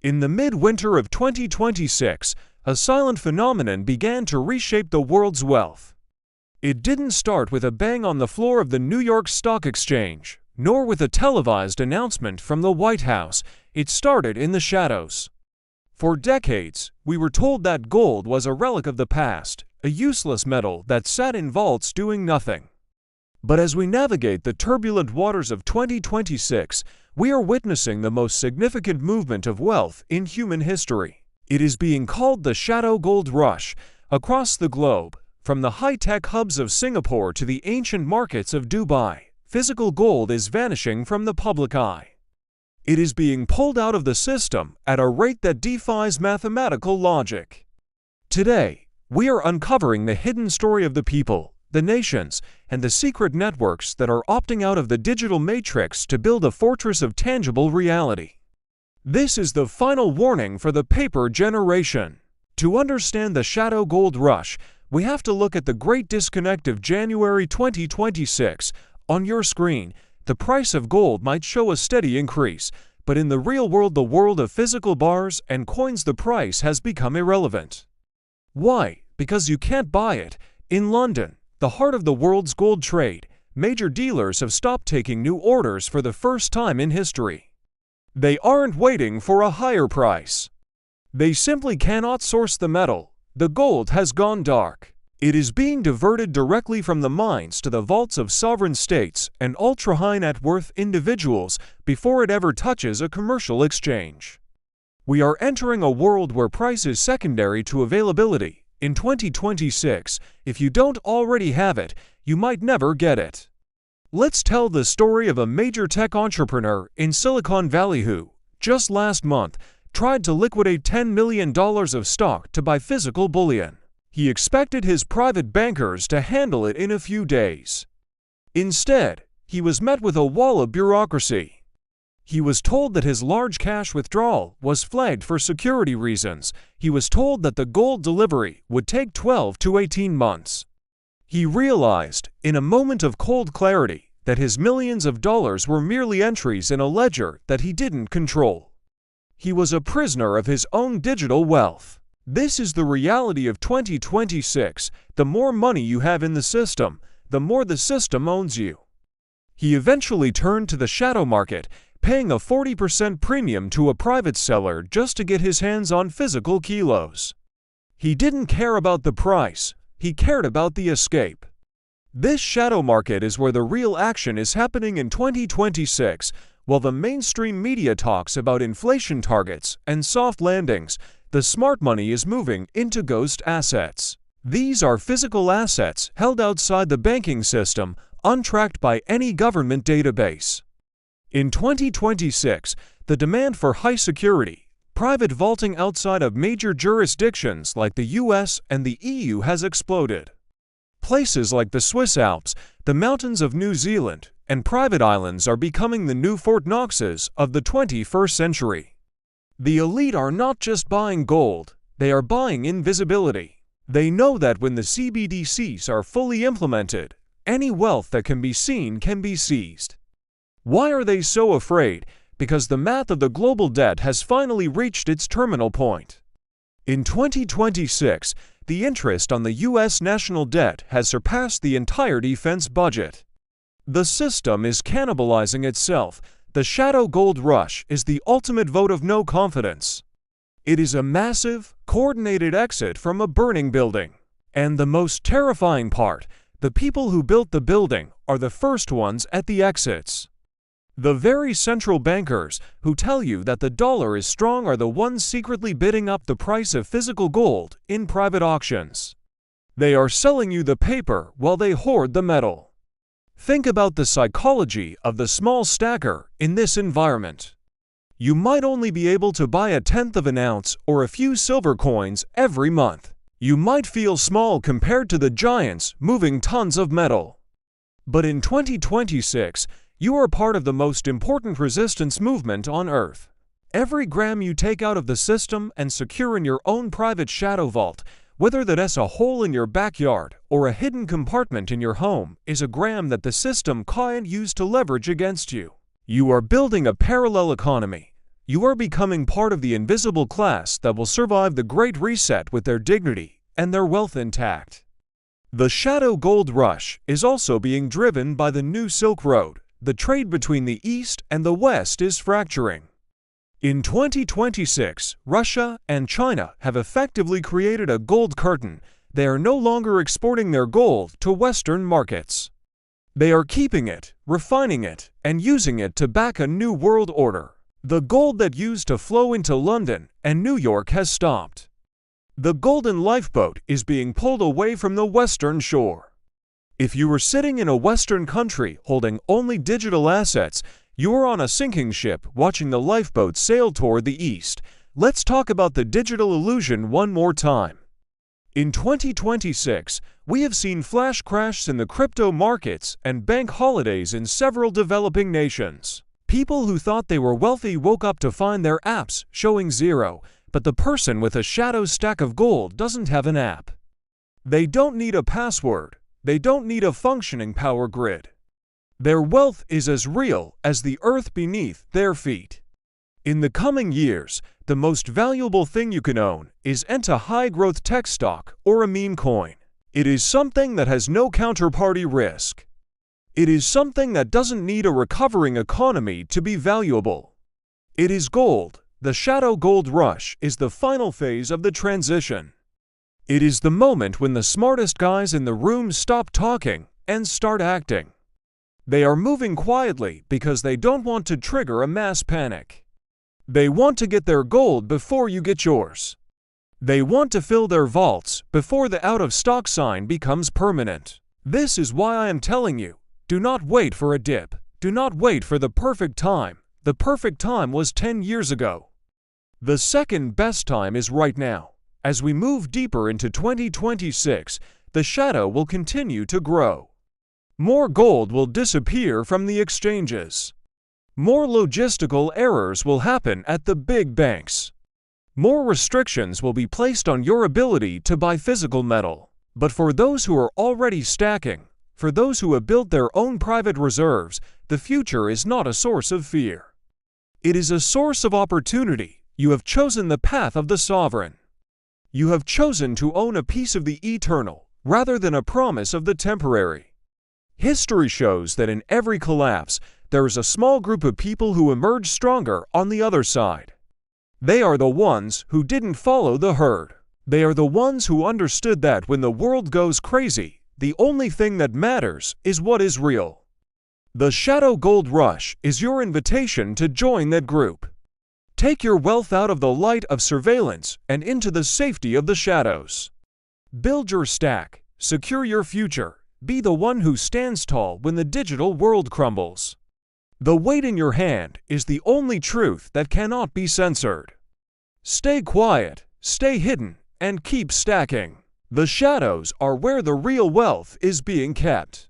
In the midwinter of 2026, a silent phenomenon began to reshape the world's wealth. It didn't start with a bang on the floor of the New York Stock Exchange, nor with a televised announcement from the White House. It started in the shadows. For decades, we were told that gold was a relic of the past, a useless metal that sat in vaults doing nothing. But as we navigate the turbulent waters of 2026, we are witnessing the most significant movement of wealth in human history. It is being called the shadow gold rush. Across the globe, from the high-tech hubs of Singapore to the ancient markets of Dubai, physical gold is vanishing from the public eye. It is being pulled out of the system at a rate that defies mathematical logic. Today, we are uncovering the hidden story of the people, the nations, and the secret networks that are opting out of the digital matrix to build a fortress of tangible reality. This is the final warning for the paper generation. To understand the shadow gold rush, we have to look at the great disconnect of January 2026. On your screen, the price of gold might show a steady increase, but in the real world, the world of physical bars and coins, the price has become irrelevant. Why? Because you can't buy it. In London, the heart of the world's gold trade, major dealers have stopped taking new orders for the first time in history. They aren't waiting for a higher price. They simply cannot source the metal. The gold has gone dark. It is being diverted directly from the mines to the vaults of sovereign states and ultra-high net worth individuals before it ever touches a commercial exchange. We are entering a world where price is secondary to availability. In 2026, if you don't already have it, you might never get it. Let's tell the story of a major tech entrepreneur in Silicon Valley who, just last month, tried to liquidate $10 million of stock to buy physical bullion. He expected his private bankers to handle it in a few days. Instead, he was met with a wall of bureaucracy. He was told that his large cash withdrawal was flagged for security reasons. He was told that the gold delivery would take 12 to 18 months. He realized, in a moment of cold clarity, that his millions of dollars were merely entries in a ledger that he didn't control. He was a prisoner of his own digital wealth. This is the reality of 2026. The more money you have in the system, the more the system owns you. He eventually turned to the shadow market, paying a 40% premium to a private seller just to get his hands on physical kilos. He didn't care about the price, he cared about the escape. This shadow market is where the real action is happening in 2026. While the mainstream media talks about inflation targets and soft landings, the smart money is moving into ghost assets. These are physical assets held outside the banking system, untracked by any government database. In 2026, the demand for high security, private vaulting outside of major jurisdictions like the US and the EU has exploded. Places like the Swiss Alps, the mountains of New Zealand, and private islands are becoming the new Fort Knoxes of the 21st century. The elite are not just buying gold, they are buying invisibility. They know that when the CBDCs are fully implemented, any wealth that can be seen can be seized. Why are they so afraid? Because the math of the global debt has finally reached its terminal point. In 2026, the interest on the US national debt has surpassed the entire defense budget. The system is cannibalizing itself. The shadow gold rush is the ultimate vote of no confidence. It is a massive, coordinated exit from a burning building. And the most terrifying part, the people who built the building are the first ones at the exits. The very central bankers who tell you that the dollar is strong are the ones secretly bidding up the price of physical gold in private auctions. They are selling you the paper while they hoard the metal. Think about the psychology of the small stacker in this environment. You might only be able to buy a tenth of an ounce or a few silver coins every month. You might feel small compared to the giants moving tons of metal. But in 2026, you are part of the most important resistance movement on Earth. Every gram you take out of the system and secure in your own private shadow vault, whether that's a hole in your backyard or a hidden compartment in your home, is a gram that the system can't use to leverage against you. You are building a parallel economy. You are becoming part of the invisible class that will survive the Great Reset with their dignity and their wealth intact. The shadow gold rush is also being driven by the new Silk Road. The trade between the East and the West is fracturing. In 2026, Russia and China have effectively created a gold curtain. They are no longer exporting their gold to Western markets. They are keeping it, refining it, and using it to back a new world order. The gold that used to flow into London and New York has stopped. The golden lifeboat is being pulled away from the Western shore. If you were sitting in a Western country holding only digital assets, you are on a sinking ship watching the lifeboat sail toward the East. Let's talk about the digital illusion one more time. In 2026, we have seen flash crashes in the crypto markets and bank holidays in several developing nations. People who thought they were wealthy woke up to find their apps showing zero, but the person with a shadow stack of gold doesn't have an app. They don't need a password. They don't need a functioning power grid. Their wealth is as real as the earth beneath their feet. In the coming years, the most valuable thing you can own is a high-growth tech stock or a meme coin. It is something that has no counterparty risk. It is something that doesn't need a recovering economy to be valuable. It is gold. The shadow gold rush is the final phase of the transition. It is the moment when the smartest guys in the room stop talking and start acting. They are moving quietly because they don't want to trigger a mass panic. They want to get their gold before you get yours. They want to fill their vaults before the out-of-stock sign becomes permanent. This is why I am telling you, do not wait for a dip. Do not wait for the perfect time. The perfect time was 10 years ago. The second best time is right now. As we move deeper into 2026, the shadow will continue to grow. More gold will disappear from the exchanges. More logistical errors will happen at the big banks. More restrictions will be placed on your ability to buy physical metal. But for those who are already stacking, for those who have built their own private reserves, the future is not a source of fear. It is a source of opportunity. You have chosen the path of the sovereign. You have chosen to own a piece of the eternal, rather than a promise of the temporary. History shows that in every collapse, there is a small group of people who emerge stronger on the other side. They are the ones who didn't follow the herd. They are the ones who understood that when the world goes crazy, the only thing that matters is what is real. The Shadow Gold Rush is your invitation to join that group. Take your wealth out of the light of surveillance and into the safety of the shadows. Build your stack, secure your future, be the one who stands tall when the digital world crumbles. The weight in your hand is the only truth that cannot be censored. Stay quiet, stay hidden, and keep stacking. The shadows are where the real wealth is being kept.